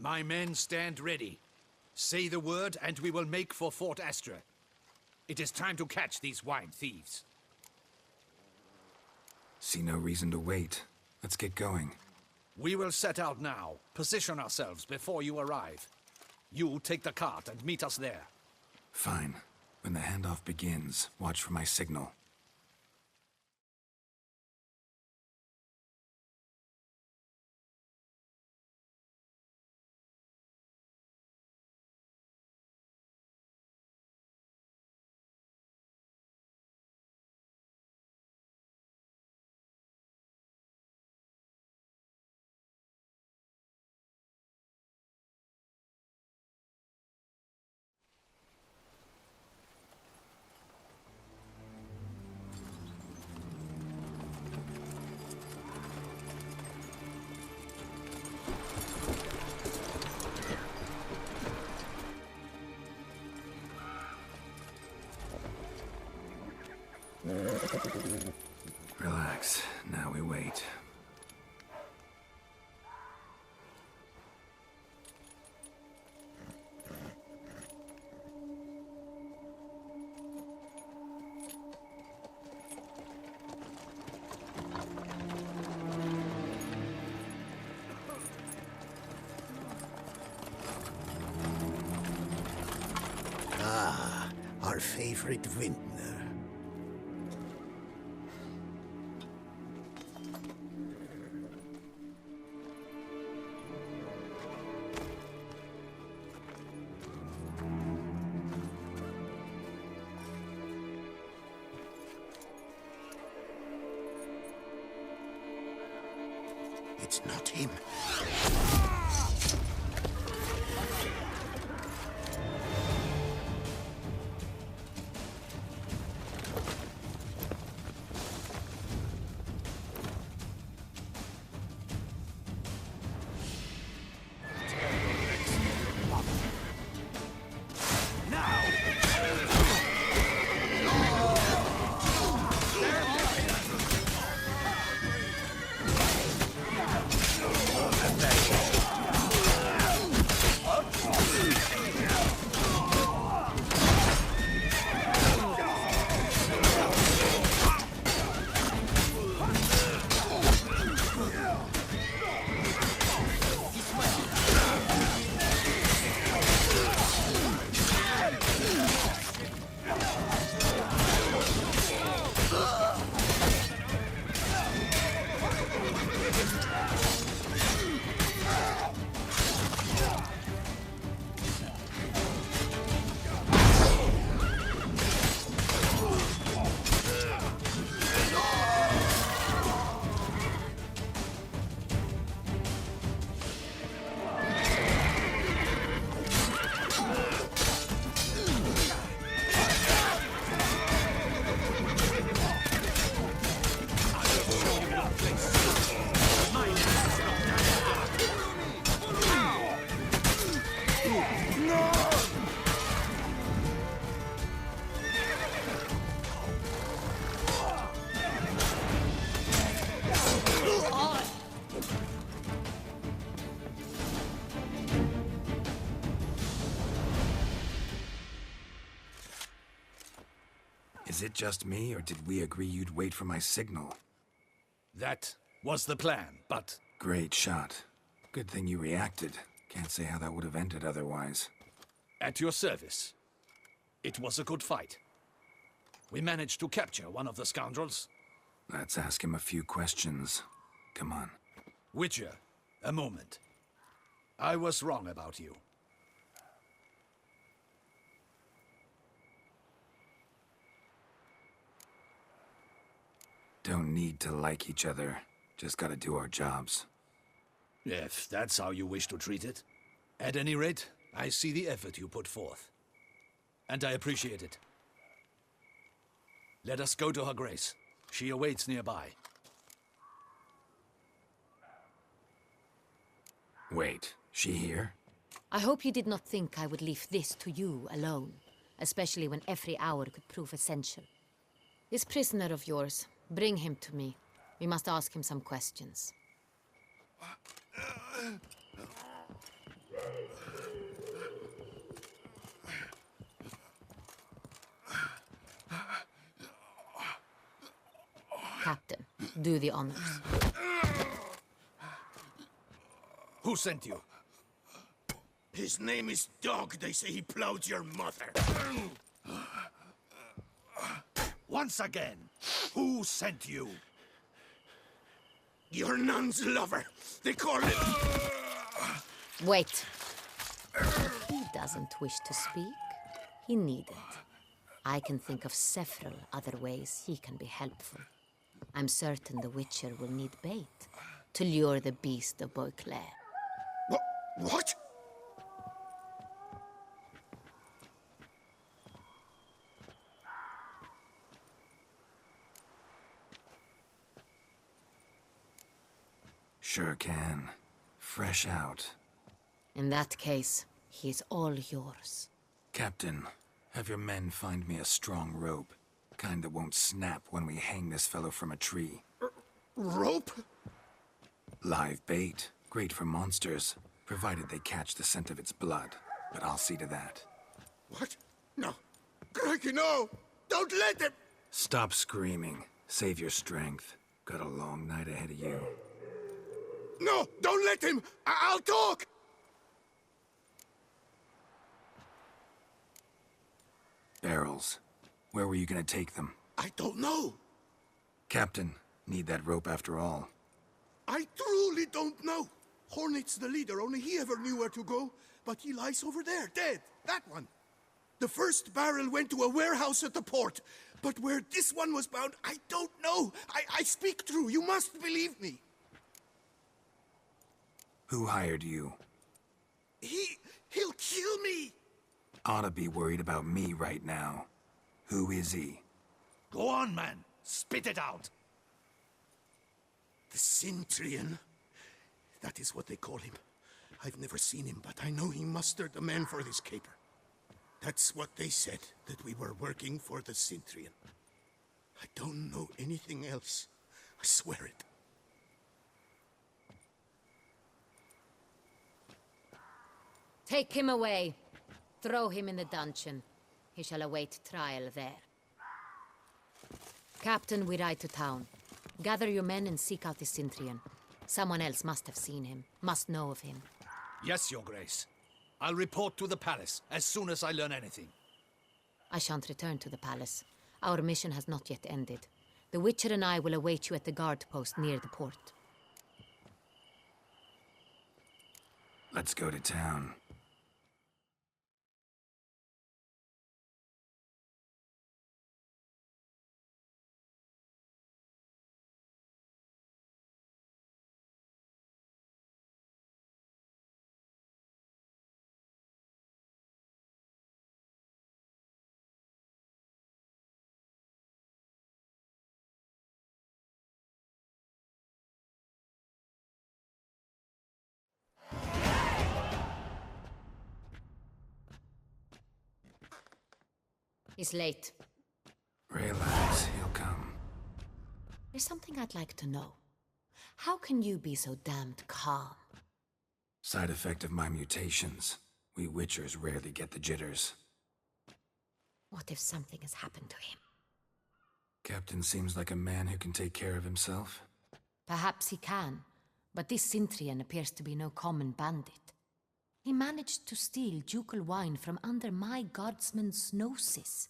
My men stand ready. Say the word, and we will make for Fort Astra. It is time to catch these wine thieves. See no reason to wait. Let's get going. We will set out now. Position ourselves before you arrive. You take the cart and meet us there. Fine. When the handoff begins, watch for my signal. Relax. Now we wait. Ah, our favorite vintner. It's not him. Is it just me, or did we agree you'd wait for my signal? That was the plan, but Great shot. Good thing you reacted. Can't say how that would have ended otherwise. at your service. It was a good fight. We managed to capture one of the scoundrels. Let's ask him a few questions. Come on. Witcher, a moment. I was wrong about you. Don't need to like each other. Just gotta do our jobs. If that's how you wish to treat it. At any rate, I see the effort you put forth. And I appreciate it. Let us go to her grace. She awaits nearby. Wait, she here? I hope you did not think I would leave this to you alone, especially when every hour could prove essential. This prisoner of yours, bring him to me. We must ask him some questions. Captain, do the honors. Who sent you? His name is Dog. They say he plowed your mother. Once again, who sent you? Your nun's lover. They call him... Wait. He doesn't wish to speak. He needn't. I can think of several other ways he can be helpful. I'm certain the Witcher will need bait to lure the beast of Beauclair. What? Sure can. Fresh out. In that case, he's all yours. Captain, have your men find me a strong rope. Kind that won't snap when we hang this fellow from a tree. Rope? Live bait. Great for monsters, provided they catch the scent of its blood. But I'll see to that. What? No. Crikey, no! Don't let them... Stop screaming. Save your strength. Got a long night ahead of you. No! Don't let him! I'll talk! Barrels. Where were you gonna take them? I don't know. Captain, need that rope after all. I truly don't know. Hornet's the leader, only he ever knew where to go. But he lies over there, dead. That one. The first barrel went to a warehouse at the port. But where this one was bound, I don't know. I speak true. You must believe me. Who hired you? He'll kill me. Oughta be worried about me right now. Who is he? Go on, man. Spit it out. The Cintrian. That is what they call him. I've never seen him, but I know he mustered the men for this caper. That's what they said, that we were working for the Cintrian. I don't know anything else. I swear it. Take him away. Throw him in the dungeon. He shall await trial there. Captain, we ride to town. Gather your men and seek out the Cintrian. Someone else must have seen him, must know of him. Yes, Your Grace. I'll report to the palace as soon as I learn anything. I shan't return to the palace. Our mission has not yet ended. The Witcher and I will await you at the guard post near the port. Let's go to town. He's late. Relax, he'll come. There's something I'd like to know. How can you be so damned calm? Side effect of my mutations. We Witchers rarely get the jitters. What if something has happened to him? Captain seems like a man who can take care of himself. Perhaps he can, but this Cintrian appears to be no common bandit. He managed to steal ducal wine from under my guardsman's noses.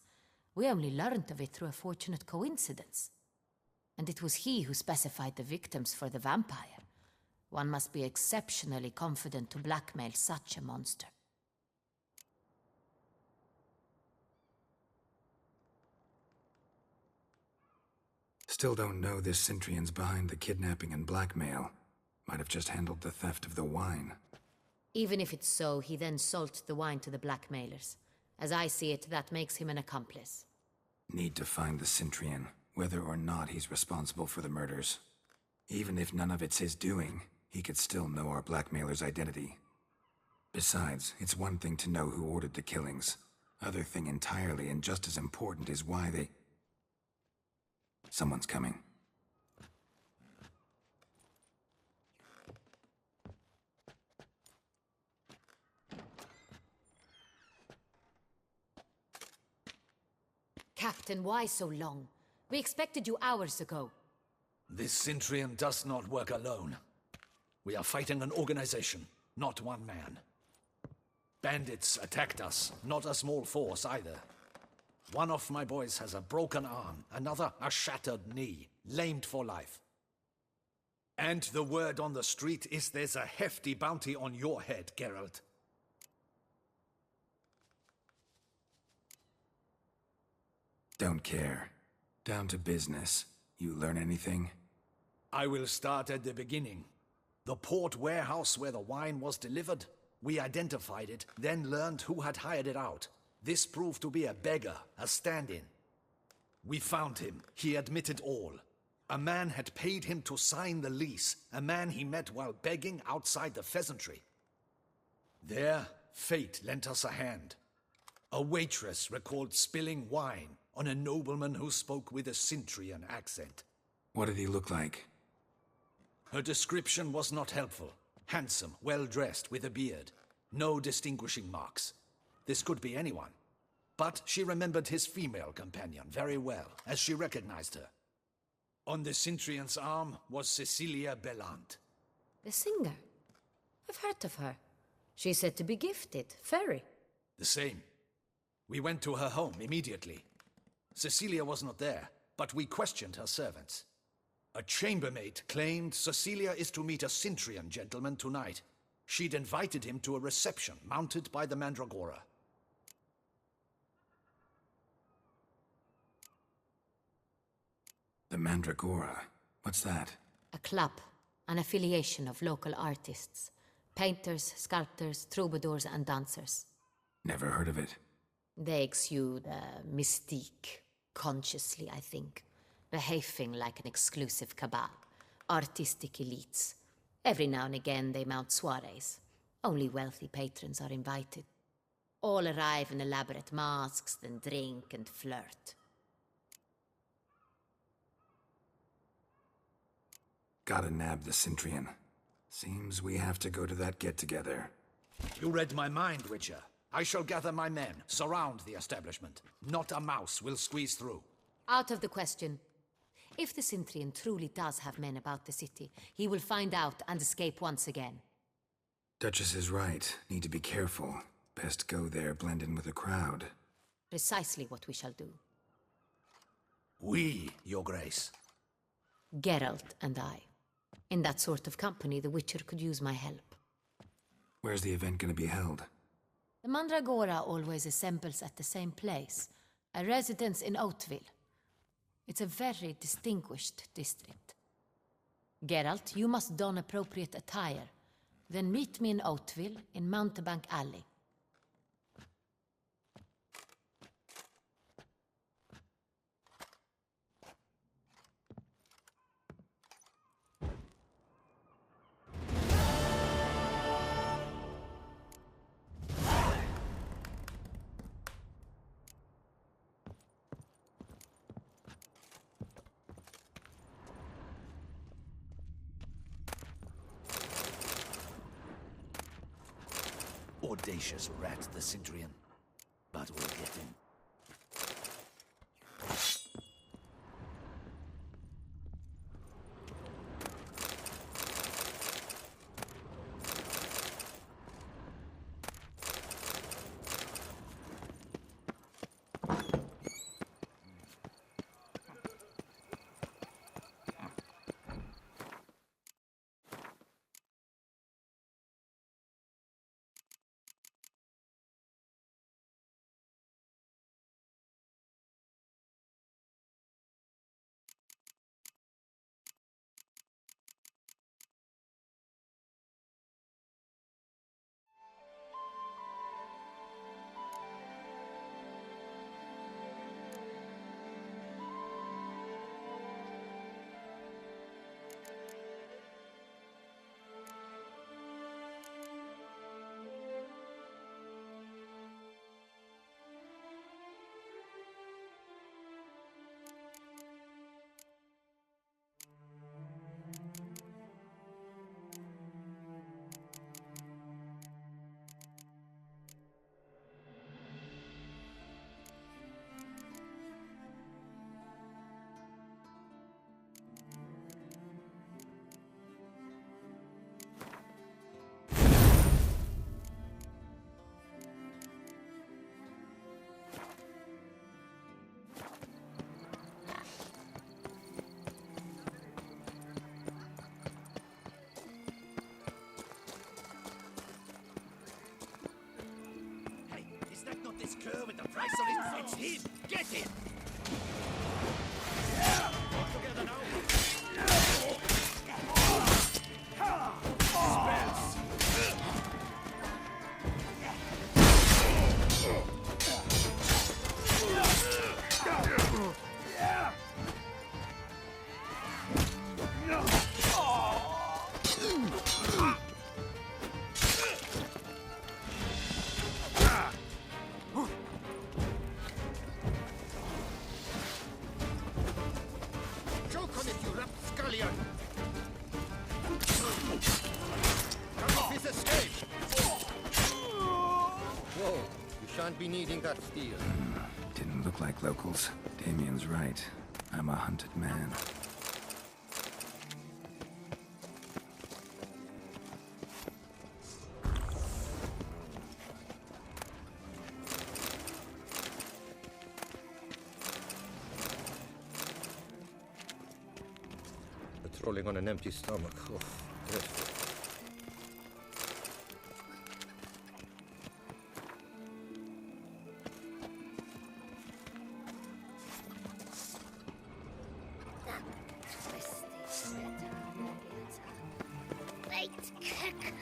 We only learned of it through a fortunate coincidence. And it was he who specified the victims for the vampire. One must be exceptionally confident to blackmail such a monster. Still don't know this Cintrian's behind the kidnapping and blackmail. Might have just handled the theft of the wine. Even if it's so, he then sold the wine to the blackmailers. As I see it, that makes him an accomplice. Need to find the Cintrian, whether or not he's responsible for the murders. Even if none of it's his doing, he could still know our blackmailer's identity. Besides, it's one thing to know who ordered the killings. Other thing entirely, and just as important, is why they... Someone's coming. Captain, why so long? We expected you hours ago. This Cintrian does not work alone. We are fighting an organization, not one man. Bandits attacked us, not a small force either. One of my boys has a broken arm, another a shattered knee, lamed for life. And the word on the street is there's a hefty bounty on your head, Geralt. Don't care. Down to business. You learn anything? I will start at the beginning. The port warehouse where the wine was delivered. We identified it, then learned who had hired it out. This proved to be a beggar, a stand-in. We found him. He admitted all. A man had paid him to sign the lease, a man he met while begging outside the pheasantry. There, fate lent us a hand. A waitress recalled spilling wine on a nobleman who spoke with a Cintrian accent. What did he look like? Her description was not helpful. Handsome, well-dressed, with a beard. No distinguishing marks. This could be anyone. But she remembered his female companion very well, as she recognized her. On the Cintrian's arm was Cecilia Bellant. The singer? I've heard of her. She's said to be gifted, fairy. The same. We went to her home immediately. Cecilia was not there, but we questioned her servants. A chambermaid claimed Cecilia is to meet a Cintrian gentleman tonight. She'd invited him to a reception mounted by the Mandragora. The Mandragora? What's that? A club, an affiliation of local artists. Painters, sculptors, troubadours and dancers. Never heard of it. They exude mystique, consciously, I think. Behaving like an exclusive cabal. Artistic elites. Every now and again they mount soirees. Only wealthy patrons are invited. All arrive in elaborate masks, then drink and flirt. Gotta nab the Cintrian. Seems we have to go to that get-together. You read my mind, Witcher. I shall gather my men, surround the establishment. Not a mouse will squeeze through. Out of the question. If the Cintrian truly does have men about the city, he will find out and escape once again. Duchess is right. Need to be careful. Best go there, blend in with the crowd. Precisely what we shall do. We, Your Grace. Geralt and I. In that sort of company, the Witcher could use my help. Where's the event gonna be held? The Mandragora always assembles at the same place, a residence in Oatville. It's a very distinguished district. Geralt, you must don appropriate attire. Then meet me in Oatville, in Mountebank Alley. Audacious rat, the Cintrian. But we'll get him. It's him! Get him! Choke on it, you rapscallion! Come off his escape! Whoa, you shan't be needing that steel. Didn't look like locals. Damien's right. I'm a hunted man. Patrolling on an empty stomach. Oh, dreadful. Late kicker.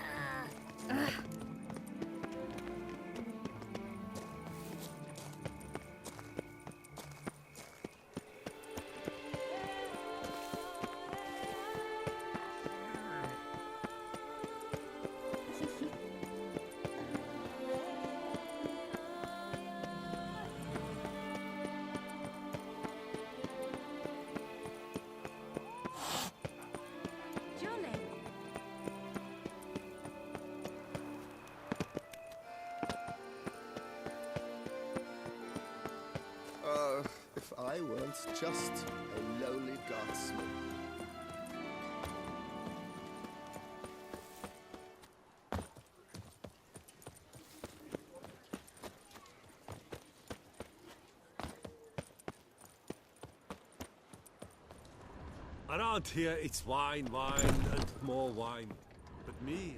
If I weren't just a lowly guardsman. Around here, it's wine, wine, and more wine. But me,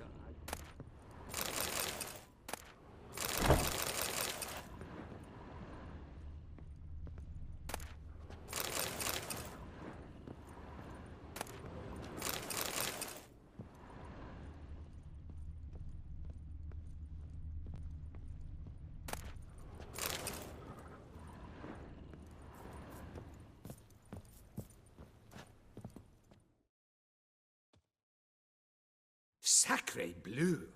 Sacre bleu!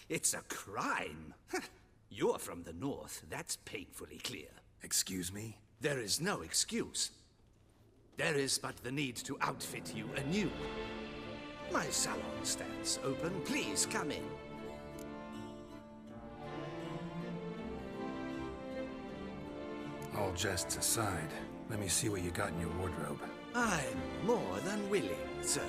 It's a crime! You're from the north, that's painfully clear. Excuse me? There is no excuse. There is but the need to outfit you anew. My salon stands open. Please come in. All jests aside, let me see what you got in your wardrobe. I'm more than willing, sir.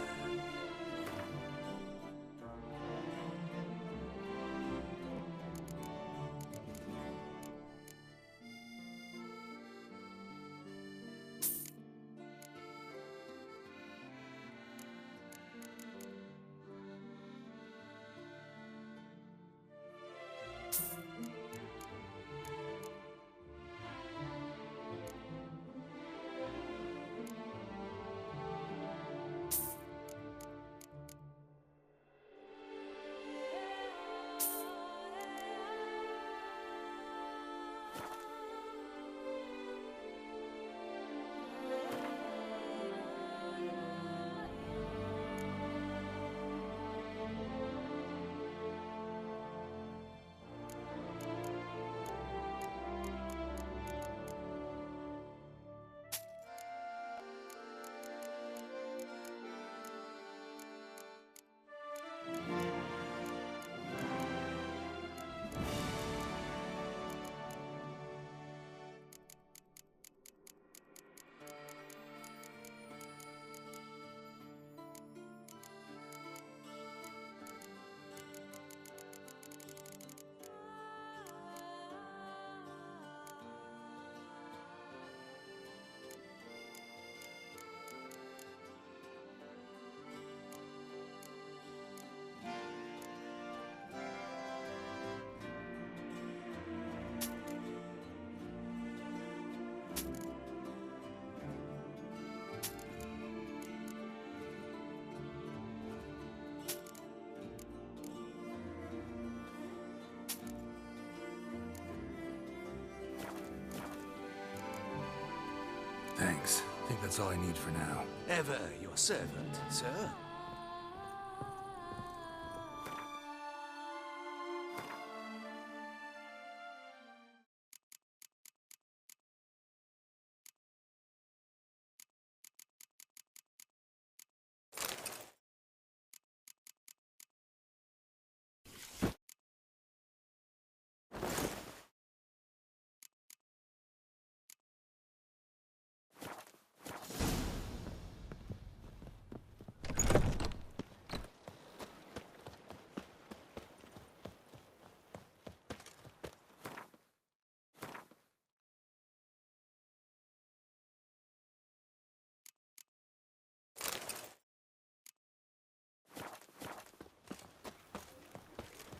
That's all I need for now. Ever your servant, sir.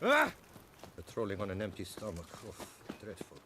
Ah! Patrolling on an empty stomach. Oh, dreadful.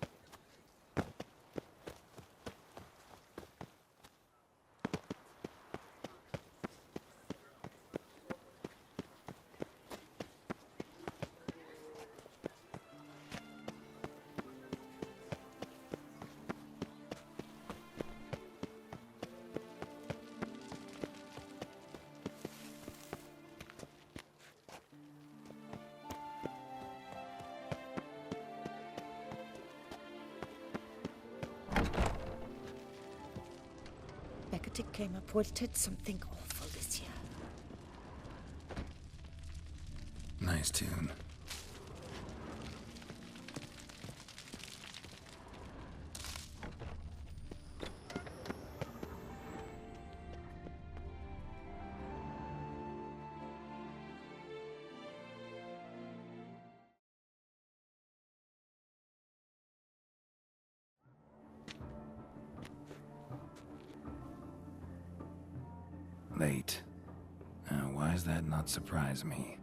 Beckett came reported something awful this year. Nice tune. Late. Why does that not surprise me?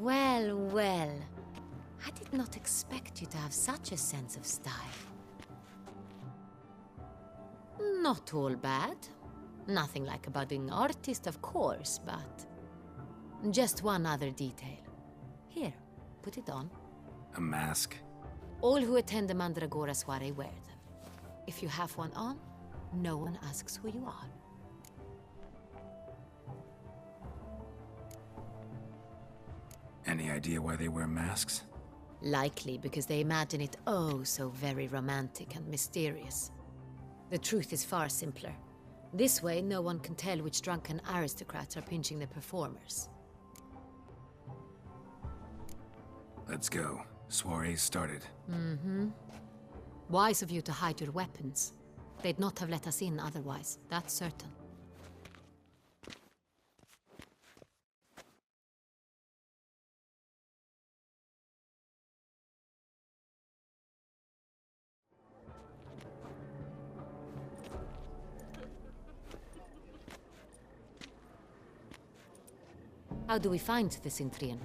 Well, well. I did not expect you to have such a sense of style. Not all bad. Nothing like a budding artist, of course, but... just one other detail. Here, put it on. A mask? All who attend the Mandragora soiree wear them. If you have one on, no one asks who you are. Any idea why they wear masks? Likely because they imagine it oh so very romantic and mysterious. The truth is far simpler. This way, no one can tell which drunken aristocrats are pinching the performers. Let's go. Soiree's started. Mm-hmm. Wise of you to hide your weapons. They'd not have let us in otherwise, that's certain. How do we find the Cintrian?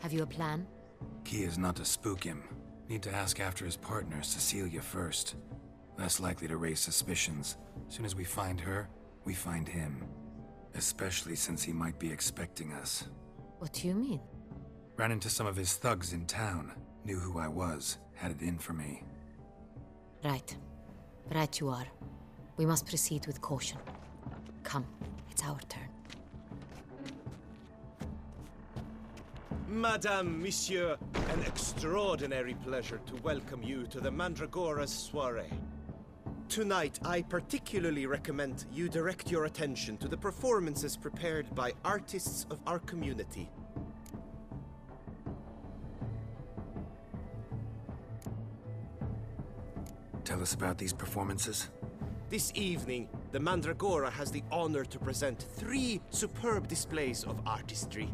Have you a plan? Key is not to spook him. Need to ask after his partner, Cecilia, first. Less likely to raise suspicions. Soon as we find her, we find him. Especially since he might be expecting us. What do you mean? Ran into some of his thugs in town. Knew who I was. Had it in for me. Right. Right you are. We must proceed with caution. Come, it's our turn. Madame, Monsieur, an extraordinary pleasure to welcome you to the Mandragora's soiree. Tonight, I particularly recommend you direct your attention to the performances prepared by artists of our community. Tell us about these performances. This evening, the Mandragora has the honor to present 3 superb displays of artistry.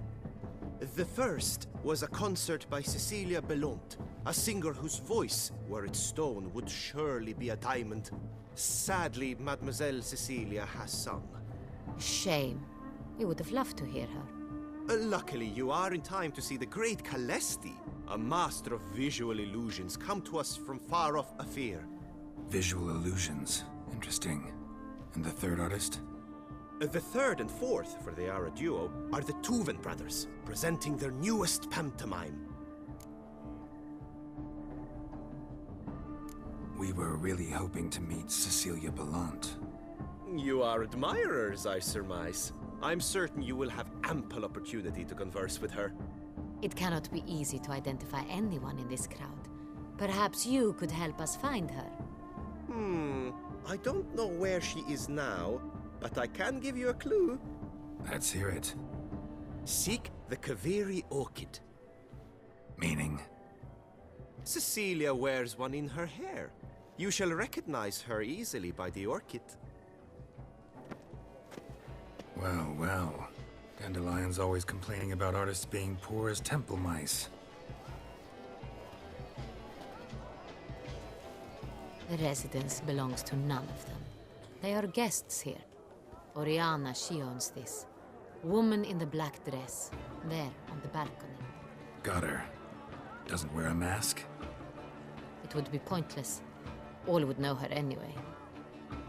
The first was a concert by Cecilia Bellont, a singer whose voice, were it stone, would surely be a diamond. Sadly, Mademoiselle Cecilia has sung. Shame. We would have loved to hear her. Luckily, you are in time to see the great Kalesti, a master of visual illusions, come to us from far off Afir. Visual illusions. Interesting. And the third artist? The third and fourth, for they are a duo, are the Tuven brothers, presenting their newest pantomime. We were really hoping to meet Cecilia Belant. You are admirers, I surmise. I'm certain you will have ample opportunity to converse with her. It cannot be easy to identify anyone in this crowd. Perhaps you could help us find her. I don't know where she is now, but I can give you a clue. Let's hear it. Seek the Kaviri orchid. Meaning? Cecilia wears one in her hair. You shall recognize her easily by the orchid. Well, well. Dandelion's always complaining about artists being poor as temple mice. The residence belongs to none of them. They are guests here. Oriana, she owns this. Woman in the black dress, there on the balcony. Got her. Doesn't wear a mask? It would be pointless. All would know her anyway.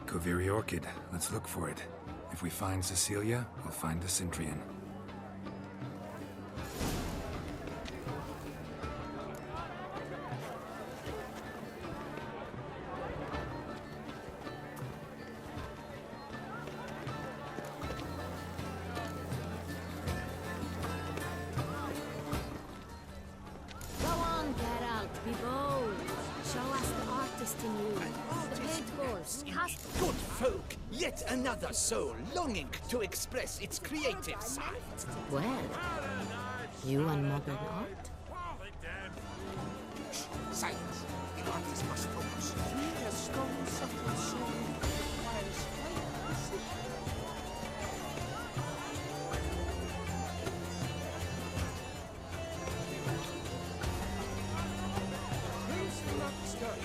Kaviri Orchid. Let's look for it. If we find Cecilia, we'll find the Cintrian. Go on, Geralt, be bold. Show us the artist in you. The paintballs, cast. Good folk, yet another soul longing to express its creative side. Well, you and modern art? Silence. The artist must focus. He has stolen something so requires fine precision. Please do not disturb.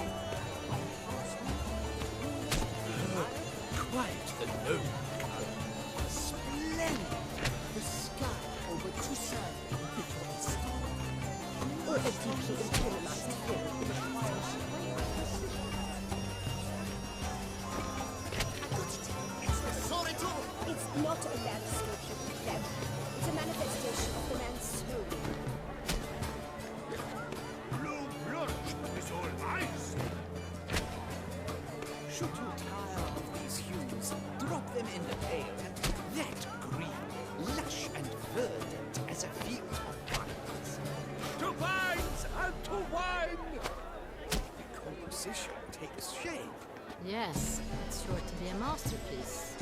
Quite the noble color. Splendid. The sky over Toussaint before the storm. Or a deeply internalized fear. It's not a landscape you can clever. It's a manifestation of the man's soul. Blue blood is all eyes. Should you tire of these hues, drop them in the pail and let green, lush and verdant as a field of vines. To vines and to wine! The composition takes shape. Yes, it's sure to be a masterpiece.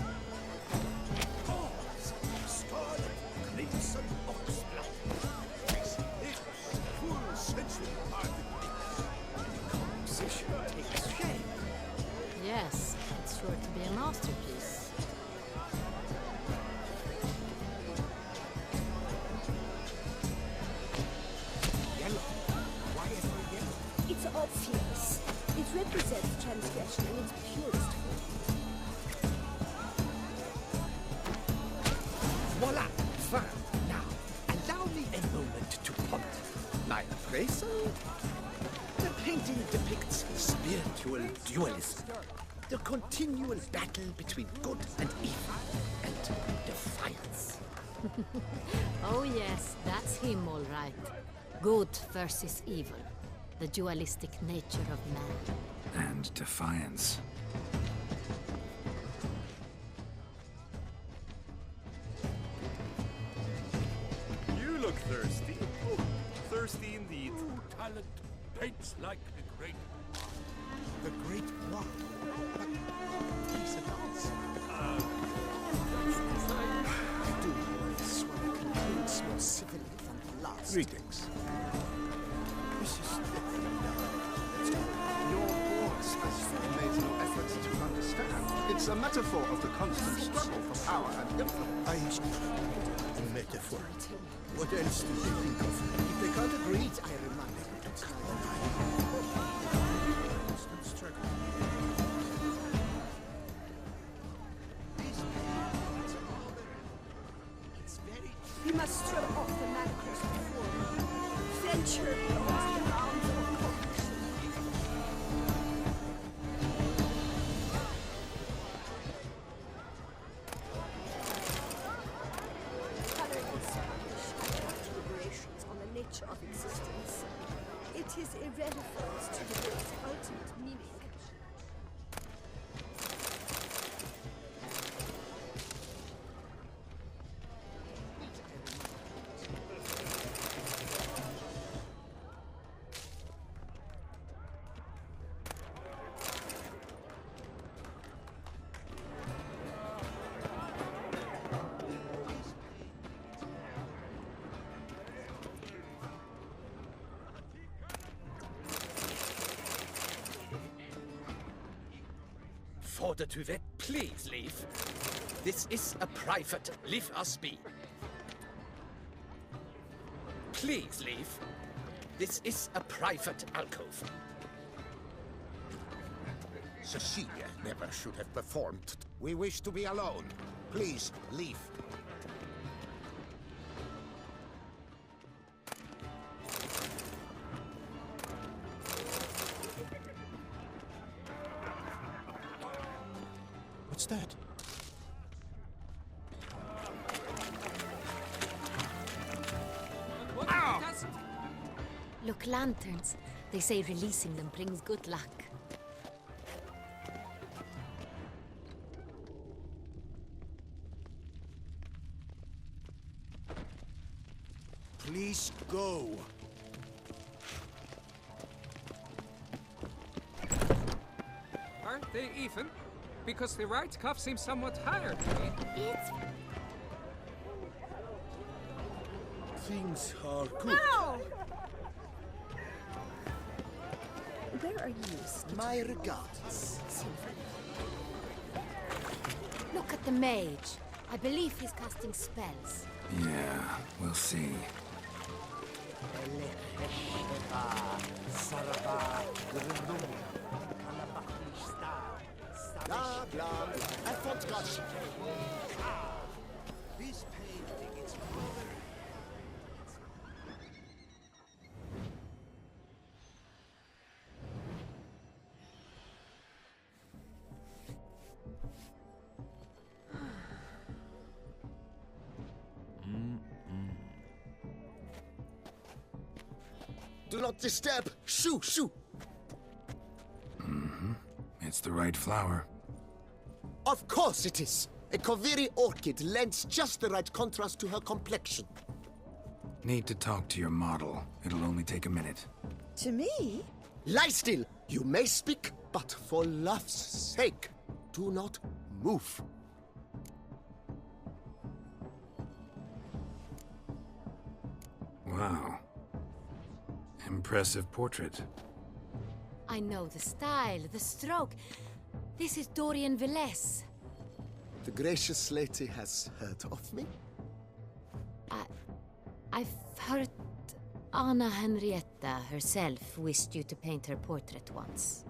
Pause. Scarlet, crimson, oxblood. This is full sensual art. The composition takes shape. Yes, it's sure to be a masterpiece. Yellow. Why ever yellow? It's obvious. It represents transgression in its purest form. Voila! Fine. Now, allow me a moment to ponder. My appraisal? The painting depicts spiritual dualism. The continual battle between good and evil, and defiance. Oh yes, that's him all right. Good versus evil. The dualistic nature of man. And defiance. You look thirsty. Oh, thirsty indeed. True talent paints like the great. The great one. But he's an answer. I do know this one concludes more civilly than the last. Greetings. Mrs. Your boss has made no efforts to understand. It's a metaphor of the constant struggle for power and influence. A metaphor. What else do they think of? If they can't agree, I remind them to Constant struggle. It's very We must struggle Nature beyond the bounds of cognition. Coloring is Spanish deliberations on the nature of existence. It is irrelevant to the world's ultimate meaning. Father Tuvet, please leave. This is a private. Leave us be. Please leave. This is a private alcove. Cecilia never should have performed. We wish to be alone. Please, leave. What's that? Ow! Look, lanterns. They say releasing them brings good luck. Please go. Aren't they even? Because the right cuff seems somewhat higher to me. Things are good. Ow! Where are you, Steve? My regards. Look at the mage. I believe he's casting spells. Yeah, we'll see. Blah, blah, blah. I forgot. This painting is Do not disturb. Shoo, shoo. It's the right flower. Of course it is. A Koviri orchid lends just the right contrast to her complexion. Need to talk to your model. It'll only take a minute. To me? Lie still. You may speak, but for love's sake, do not move. Wow. Impressive portrait. I know the style, the stroke. This is Dorian Velez. The gracious lady has heard of me? I've heard Anna Henrietta herself wished you to paint her portrait once.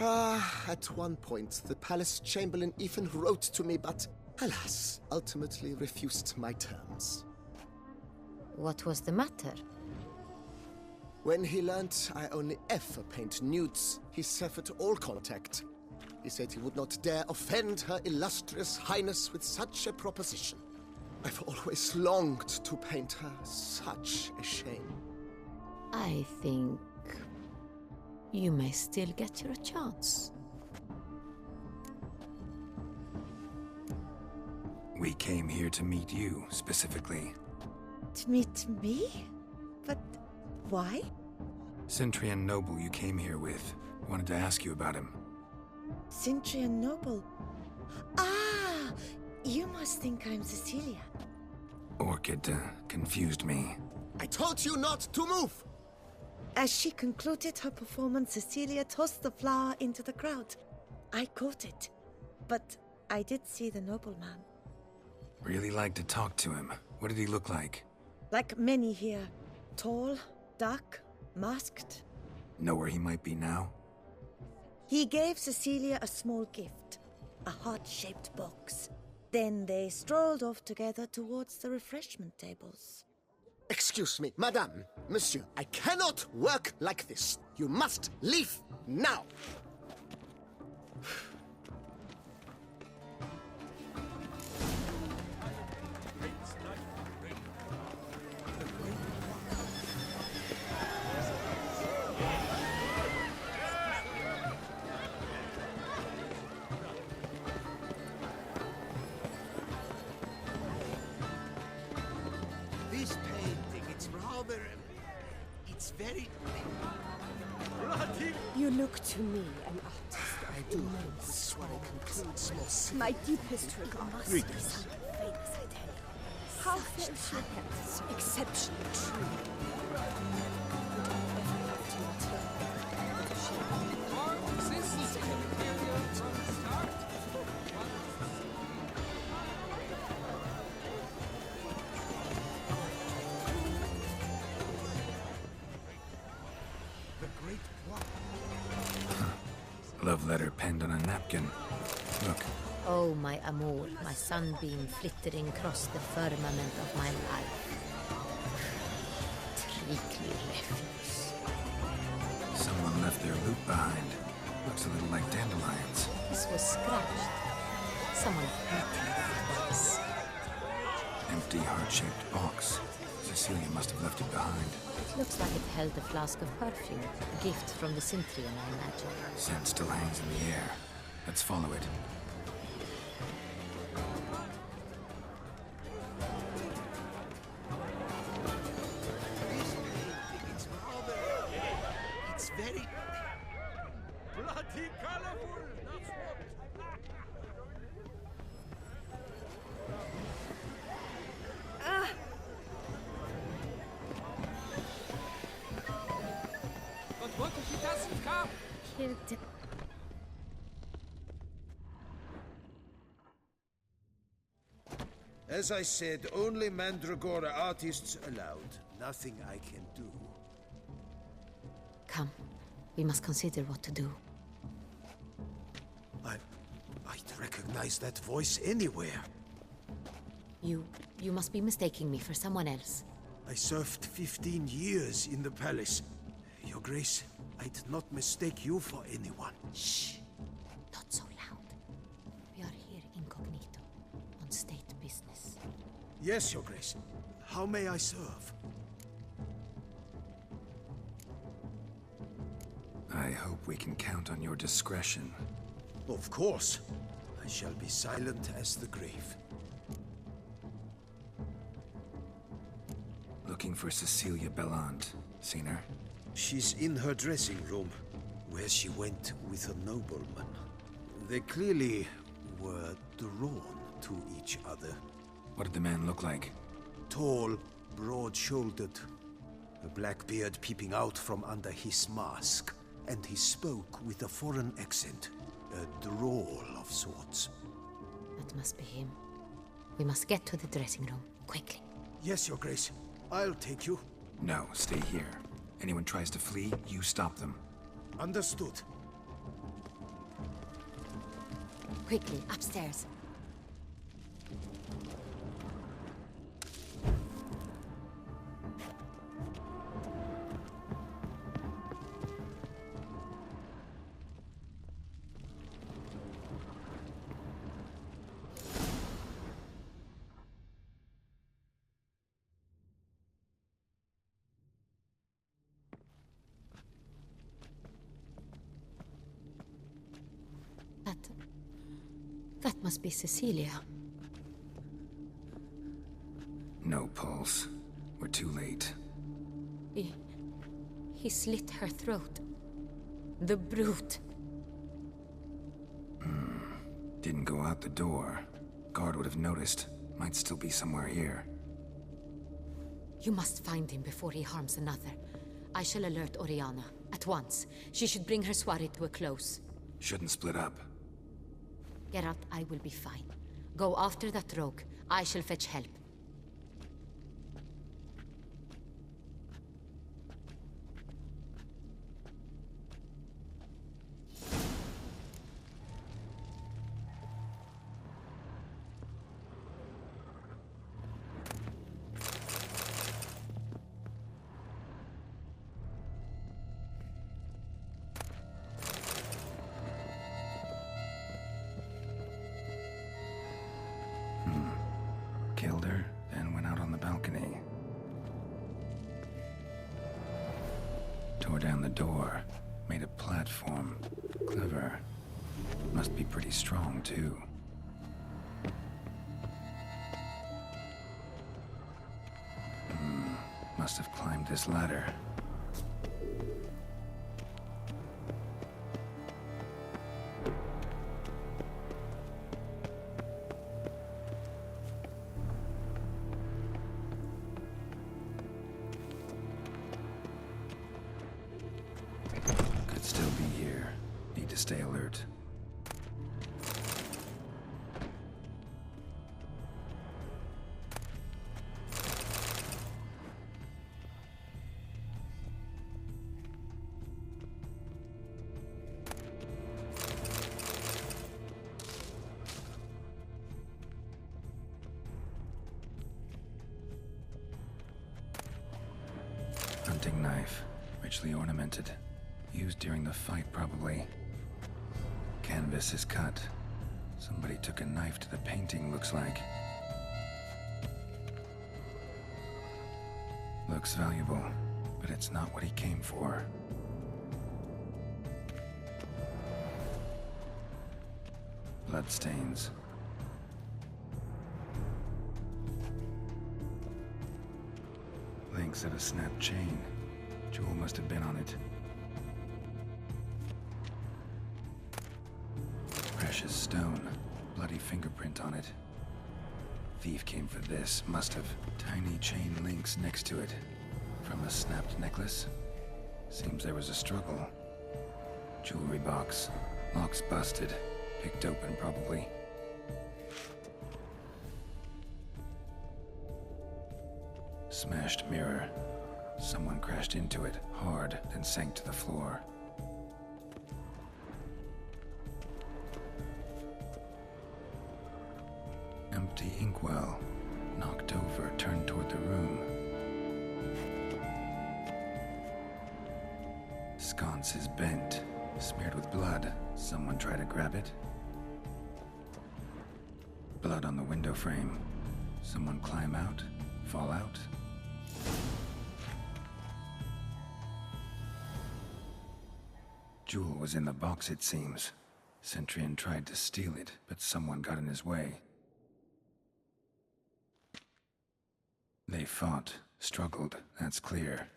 At one point, the palace chamberlain even wrote to me, but alas, ultimately refused my terms. What was the matter? When he learnt I only ever paint nudes, he severed all contact. He said he would not dare offend her illustrious highness with such a proposition. I've always longed to paint her. Such a shame. I think you may still get your chance. We came here to meet you, specifically. To meet me? But why? Cintrian Noble you came here with. Wanted to ask you about him. Cintrian Noble. Ah! You must think I'm Cecilia. Orchid confused me. I told you not to move! As she concluded her performance, Cecilia tossed the flower into the crowd. I caught it. But I did see the nobleman. Really like to talk to him. What did he look like? Like many here. Tall, dark, masked. Know where he might be now? He gave Cecilia a small gift. A heart-shaped box. Then they strolled off together towards the refreshment tables. Excuse me, madame, monsieur, I cannot work like this. You must leave now. This painting, it's rather... It's very... You look to me, an artist. I do hope this soiree concludes more soon. My deepest regards. Greetings. Famous, I tell you. How fares your health? Exceptionally true. Love letter penned on a napkin. Look. Oh, my amour, my sunbeam flittering across the firmament of my life. Treacly refuse. Someone left their loot behind. Looks a little like dandelions. This was scratched. Someone eating the box. Empty, heart-shaped box. Cecilia must have left it behind. It looks like it held a flask of perfume. A gift from the Cintrian, I imagine. Scent still hangs in the air. Let's follow it. It's rather... It's very... Bloody colorful, that's what. But what if he doesn't come? Killed. As I said, only Mandragora artists allowed. Nothing I can do. Come. We must consider what to do. I'd recognize that voice anywhere. You must be mistaking me for someone else. I served 15 years in the palace. Your Grace, I'd not mistake you for anyone. Shh. Not so loud. We are here incognito, on state business. Yes, Your Grace. How may I serve? I hope we can count on your discretion. Of course. I shall be silent as the grave. Looking for Cecilia Bellant. Seen her? She's in her dressing room, where she went with a nobleman. They clearly were drawn to each other. What did the man look like? Tall, broad-shouldered, a black beard peeping out from under his mask, and he spoke with a foreign accent, a drawl of sorts. That must be him. We must get to the dressing room, quickly. Yes, Your Grace. I'll take you. No, stay here. Anyone tries to flee, you stop them. Understood. Quickly, upstairs. That must be Cecilia. No pulse. We're too late. He slit her throat. The brute. Didn't go out the door. Guard would have noticed. Might still be somewhere here. You must find him before he harms another. I shall alert Oriana. At once. She should bring her soirée to a close. Shouldn't split up. Geralt, I will be fine. Go after that rogue. I shall fetch help. Tore down the door. Made a platform. Clever. Must be pretty strong, too. Must have climbed this ladder. Could still be here. Need to stay alert. Hunting knife, richly ornamented. Used during the fight, probably. Canvas is cut. Somebody took a knife to the painting, looks like. Looks valuable, but it's not what he came for. Bloodstains. Links of a snapped chain. Jewel must have been on it. Precious stone. Bloody fingerprint on it. Thief came for this, must have. Tiny chain links next to it. From a snapped necklace. Seems there was a struggle. Jewelry box. Lock's busted. Picked open, probably. Smashed mirror. Someone crashed into it, hard, then sank to the floor. Empty inkwell. Knocked over, turned toward the room. Sconce is bent, smeared with blood. Someone try to grab it? Blood on the window frame. Someone climb out? Fall out? Jewel was in the box, it seems. Centurion tried to steal it, but someone got in his way. They fought, struggled, that's clear.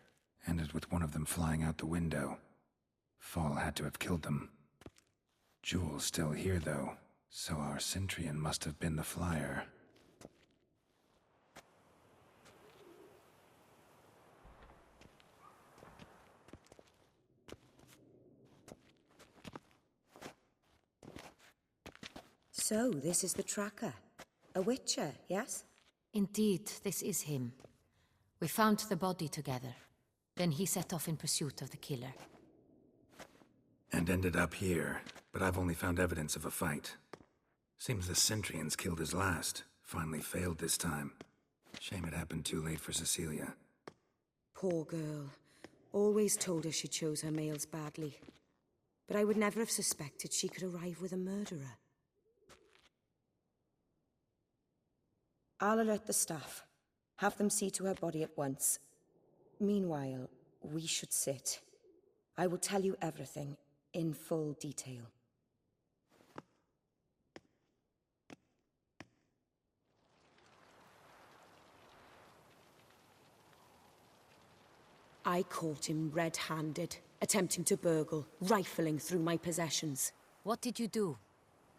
Ended with one of them flying out the window. Fall had to have killed them. Jewel's still here, though, so our Centurion must have been the flyer. So, this is the tracker. A witcher, yes? Indeed, this is him. We found the body together. Then he set off in pursuit of the killer. And ended up here, but I've only found evidence of a fight. Seems the Centurions killed his last. Finally failed this time. Shame it happened too late for Cecilia. Poor girl. Always told her she chose her males badly. But I would never have suspected she could arrive with a murderer. I'll alert the staff. Have them see to her body at once. Meanwhile, we should sit. I will tell you everything, in full detail. I caught him red-handed, attempting to burgle, rifling through my possessions. What did you do?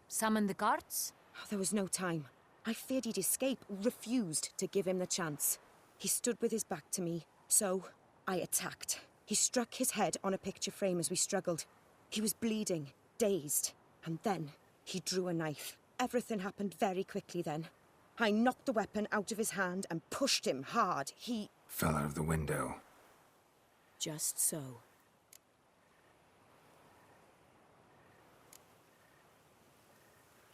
Summon the guards? There was no time. I feared he'd escape, refused to give him the chance. He stood with his back to me, so I attacked. He struck his head on a picture frame as we struggled. He was bleeding, dazed, and then he drew a knife. Everything happened very quickly then. I knocked the weapon out of his hand and pushed him hard. He fell out of the window. Just so.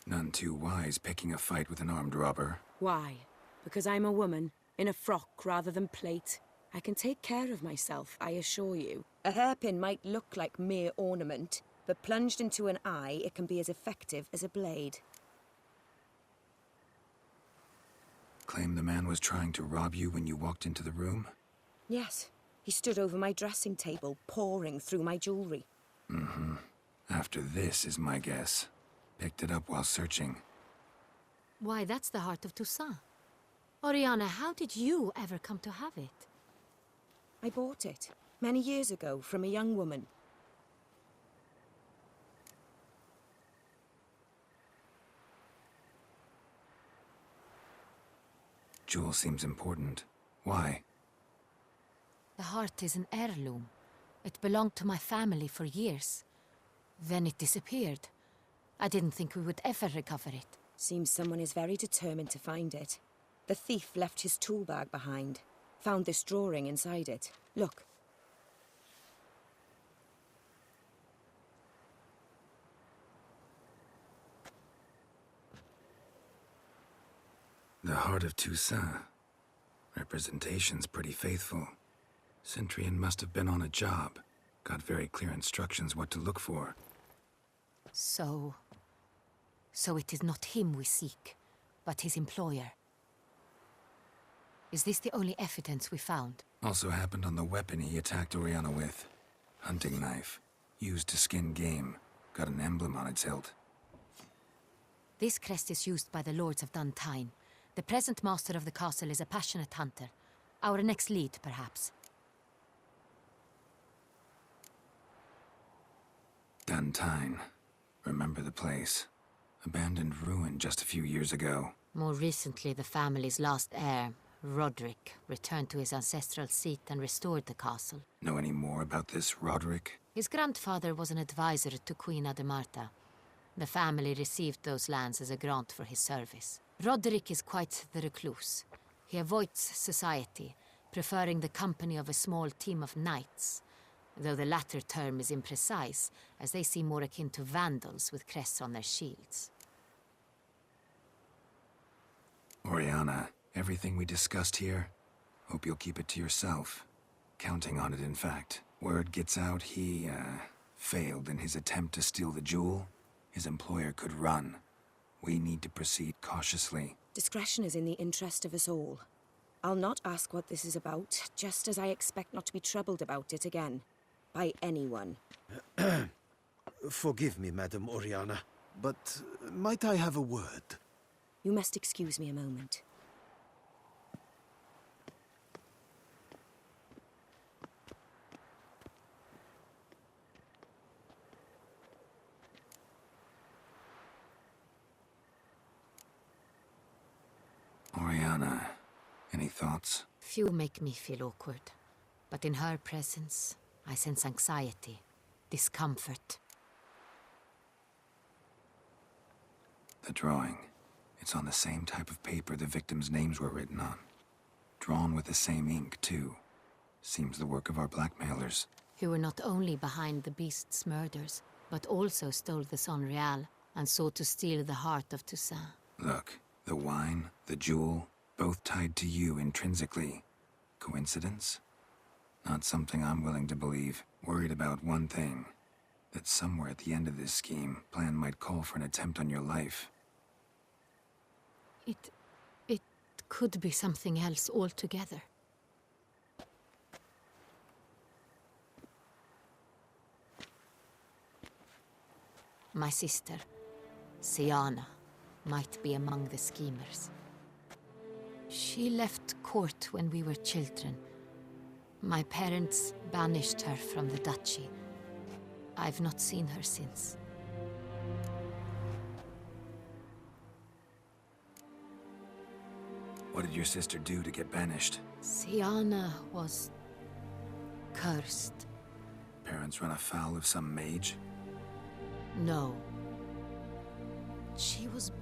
None too wise picking a fight with an armed robber. Why? Because I'm a woman, in a frock rather than plate. I can take care of myself, I assure you. A hairpin might look like mere ornament, but plunged into an eye, it can be as effective as a blade. Claim the man was trying to rob you when you walked into the room? Yes. He stood over my dressing table, poring through my jewelry. Mm-hmm. After this is my guess. Picked it up while searching. Why, that's the heart of Toussaint. Oriana, how did you ever come to have it? I bought it, many years ago, from a young woman. Jewel seems important. Why? The heart is an heirloom. It belonged to my family for years. Then it disappeared. I didn't think we would ever recover it. Seems someone is very determined to find it. The thief left his tool bag behind. Found this drawing inside it. Look. The Heart of Toussaint. Representation's pretty faithful. Centurion must have been on a job. Got very clear instructions what to look for. So it is not him we seek, but his employer. Is this the only evidence we found? Also happened on the weapon he attacked Oriana with. Hunting knife. Used to skin game. Got an emblem on its hilt. This crest is used by the Lords of Duntine. The present master of the castle is a passionate hunter. Our next lead, perhaps. Duntine. Remember the place. Abandoned ruin just a few years ago. More recently, the family's last heir, Roderick, returned to his ancestral seat and restored the castle. Know any more about this Roderick? His grandfather was an advisor to Queen Ademarta. The family received those lands as a grant for his service. Roderick is quite the recluse. He avoids society, preferring the company of a small team of knights, though the latter term is imprecise, as they seem more akin to vandals with crests on their shields. Oriana, everything we discussed here, hope you'll keep it to yourself. Counting on it, in fact. Word gets out he, failed in his attempt to steal the jewel. His employer could run. We need to proceed cautiously. Discretion is in the interest of us all. I'll not ask what this is about, just as I expect not to be troubled about it again. By anyone. Forgive me, Madam Oriana, but might I have a word? You must excuse me a moment. Oriana, any thoughts? Few make me feel awkward, but in her presence, I sense anxiety, discomfort. The drawing. It's on the same type of paper the victims' names were written on. Drawn with the same ink, too. Seems the work of our blackmailers. Who were not only behind the beast's murders, but also stole the Son Real and sought to steal the heart of Toussaint. Look, the wine, the jewel, both tied to you intrinsically. Coincidence? Not something I'm willing to believe. Worried about one thing. That somewhere at the end of this scheme, plan might call for an attempt on your life. It could be something else altogether. My sister, Siana, might be among the schemers. She left court when we were children. My parents banished her from the duchy. I've not seen her since. What did your sister do to get banished? Siana was cursed. Parents run afoul of some mage? No. She was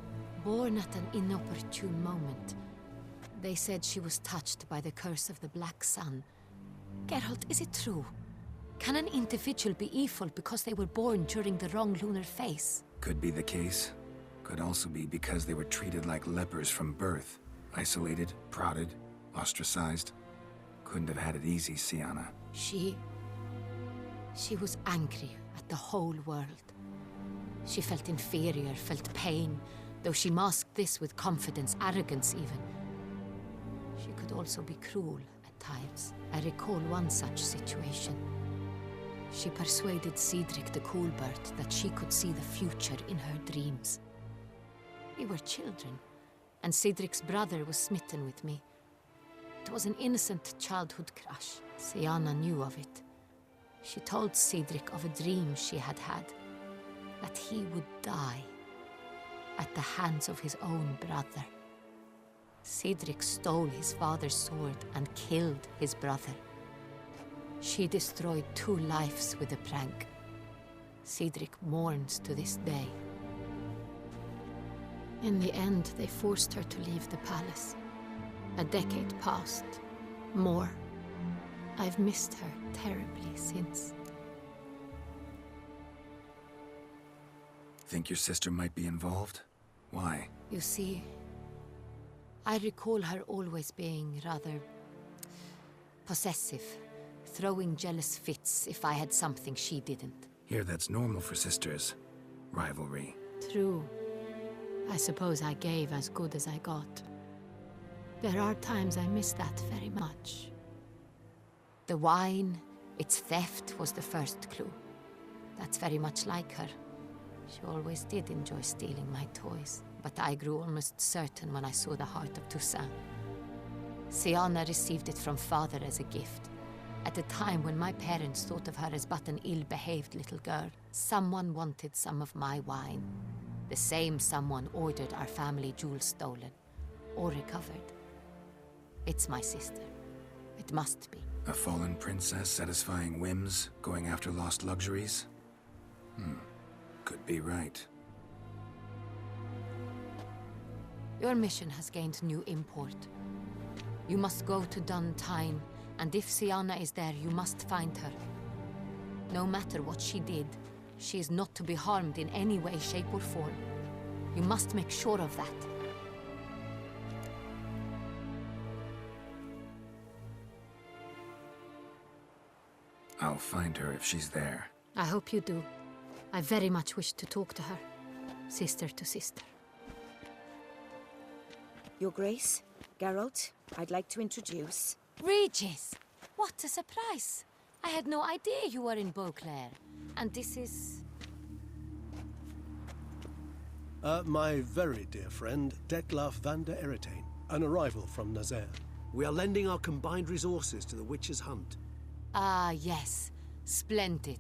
born at an inopportune moment. They said she was touched by the curse of the Black Sun. Geralt, is it true? Can an individual be evil because they were born during the wrong lunar phase? Could be the case. Could also be because they were treated like lepers from birth. Isolated, prodded, ostracized. Couldn't have had it easy, Siana. She was angry at the whole world. She felt inferior, felt pain, though she masked this with confidence, arrogance even. She could also be cruel at times, I recall one such situation. She persuaded Cedric the Coolbird that she could see the future in her dreams. We were children, and Cedric's brother was smitten with me. It was an innocent childhood crush. Sienna knew of it. She told Cedric of a dream she had had, that he would die at the hands of his own brother. Cedric stole his father's sword and killed his brother. She destroyed 2 lives with a prank. Cedric mourns to this day. In the end, they forced her to leave the palace. A decade passed. More. I've missed her terribly since. Think your sister might be involved? Why? You see, I recall her always being rather possessive, throwing jealous fits if I had something she didn't. Here, that's normal for sisters. Rivalry. True. I suppose I gave as good as I got. There are times I miss that very much. The wine, its theft, was the first clue. That's very much like her. She always did enjoy stealing my toys, but I grew almost certain when I saw the heart of Toussaint. Sienna received it from father as a gift. At a time when my parents thought of her as but an ill-behaved little girl, someone wanted some of my wine. The same someone ordered our family jewels stolen, or recovered. It's my sister. It must be. A fallen princess satisfying whims, going after lost luxuries? Could be right. Your mission has gained new import. You must go to Dun Thyne, and if Sienna is there, you must find her. No matter what she did, she is not to be harmed in any way, shape, or form. You must make sure of that. I'll find her if she's there. I hope you do. I very much wish to talk to her. Sister to sister. Your Grace, Geralt, I'd like to introduce... Regis! What a surprise! I had no idea you were in Beauclair. And this is... My very dear friend, Detlaf van der Eretain, an arrival from Nazaire. We are lending our combined resources to the Witch's Hunt. Ah, yes. Splendid.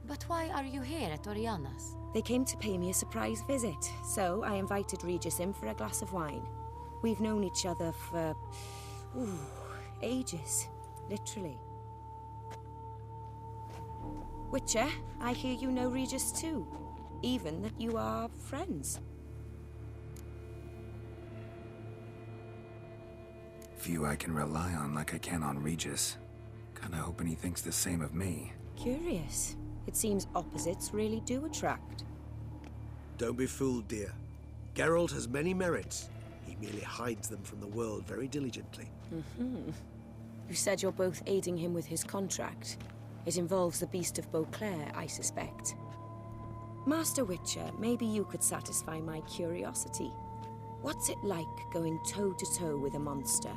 But why are you here at Oriana's? They came to pay me a surprise visit, so I invited Regis in for a glass of wine. We've known each other for... ages. Literally. Witcher, I hear you know Regis too. Even that you are friends. Few I can rely on like I can on Regis. Kinda hoping he thinks the same of me. Curious. It seems opposites really do attract. Don't be fooled, dear. Geralt has many merits. He merely hides them from the world very diligently. You said you're both aiding him with his contract. It involves the Beast of Beauclair, I suspect. Master Witcher, maybe you could satisfy my curiosity. What's it like going toe-to-toe with a monster,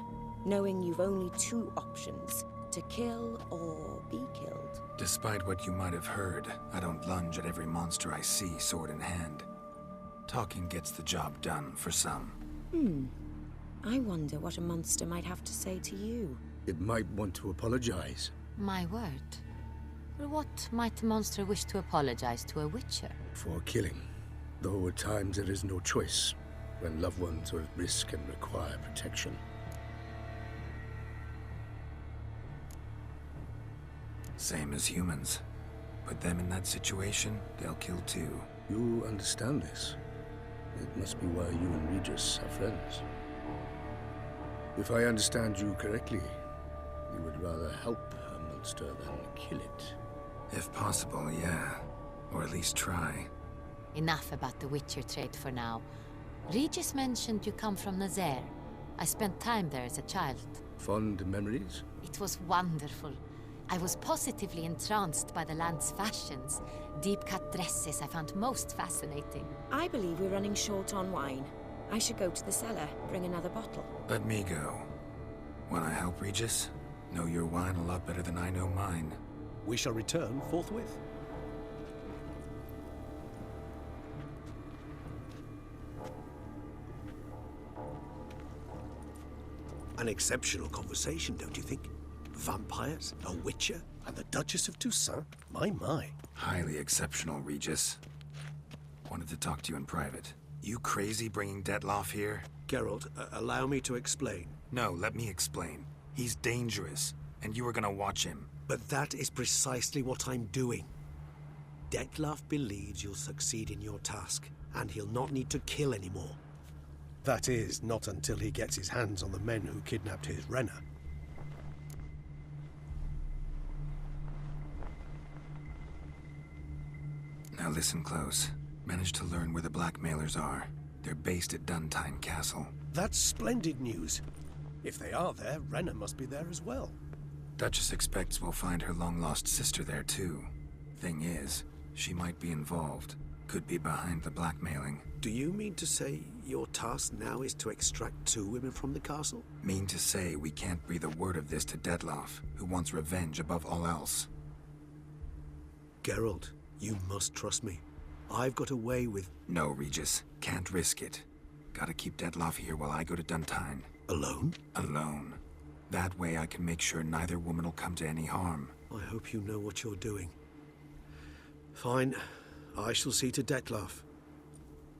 knowing you've only 2 options, to kill or be killed? Despite what you might have heard, I don't lunge at every monster I see sword in hand. Talking gets the job done for some. I wonder what a monster might have to say to you. It might want to apologize. My word. For what might a monster wish to apologize to a witcher? For killing. Though at times there is no choice, when loved ones are at risk and require protection. Same as humans. Put them in that situation, they'll kill too. You understand this. It must be why you and Regis are friends. If I understand you correctly, you would rather help a monster than kill it. If possible, yeah. Or at least try. Enough about the Witcher trade for now. Regis mentioned you come from Nazaire. I spent time there as a child. Fond memories? It was wonderful. I was positively entranced by the land's fashions. Deep-cut dresses I found most fascinating. I believe we're running short on wine. I should go to the cellar, bring another bottle. Let me go. Wanna help, Regis? Know your wine a lot better than I know mine. We shall return forthwith. An exceptional conversation, don't you think? Vampires, a witcher, and the Duchess of Toussaint? My. Highly exceptional, Regis. Wanted to talk to you in private. You crazy bringing Detloff here? Geralt, allow me to explain. No, let me explain. He's dangerous, and you were gonna watch him. But that is precisely what I'm doing. Detloff believes you'll succeed in your task, and he'll not need to kill anymore. That is, not until he gets his hands on the men who kidnapped his Renna. Now listen close. Managed to learn where the blackmailers are. They're based at Duntine Castle. That's splendid news. If they are there, Renna must be there as well. Duchess expects we'll find her long-lost sister there too. Thing is, she might be involved. Could be behind the blackmailing. Do you mean to say your task now is to extract 2 women from the castle? Mean to say we can't breathe a word of this to Detloff, who wants revenge above all else. Geralt, you must trust me. I've got away with... No, Regis. Can't risk it. Gotta keep Detloff here while I go to Duntine. Alone? Alone. That way I can make sure neither woman will come to any harm. I hope you know what you're doing. Fine. I shall see to Detloff.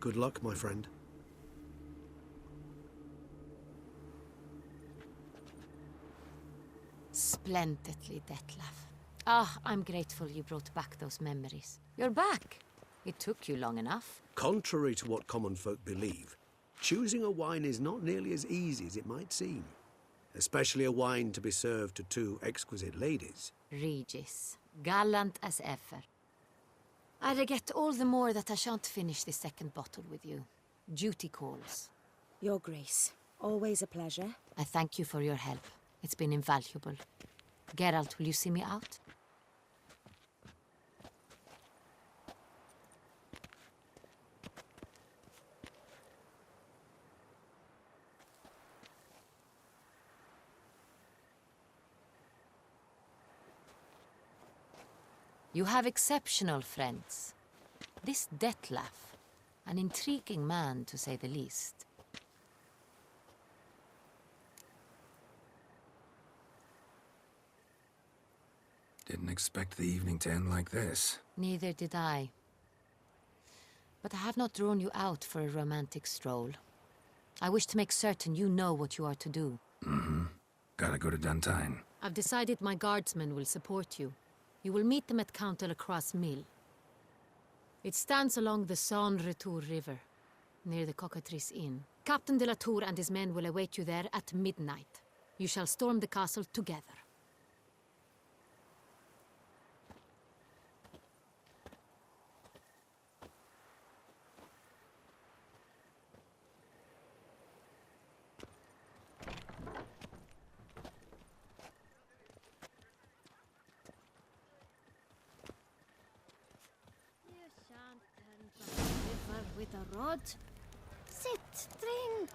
Good luck, my friend. Splendidly, Detlaff. Ah, I'm grateful you brought back those memories. You're back. It took you long enough. Contrary to what common folk believe, choosing a wine is not nearly as easy as it might seem. Especially a wine to be served to 2 exquisite ladies. Regis, gallant as ever. I regret all the more that I shan't finish the second bottle with you. Duty calls. Your Grace, always a pleasure. I thank you for your help. It's been invaluable. Geralt, will you see me out? You have exceptional friends. This Detlaff, an intriguing man to say the least. Didn't expect the evening to end like this. Neither did I. But I have not drawn you out for a romantic stroll. I wish to make certain you know what you are to do. Mm-hmm. Gotta go to Duntine. I've decided my guardsmen will support you. You will meet them at Count Delacroix' mill. It stands along the Saône-Retour River, near the Cockatrice Inn. Captain de la Tour and his men will await you there at midnight. You shall storm the castle together. With a rod? Sit, drink.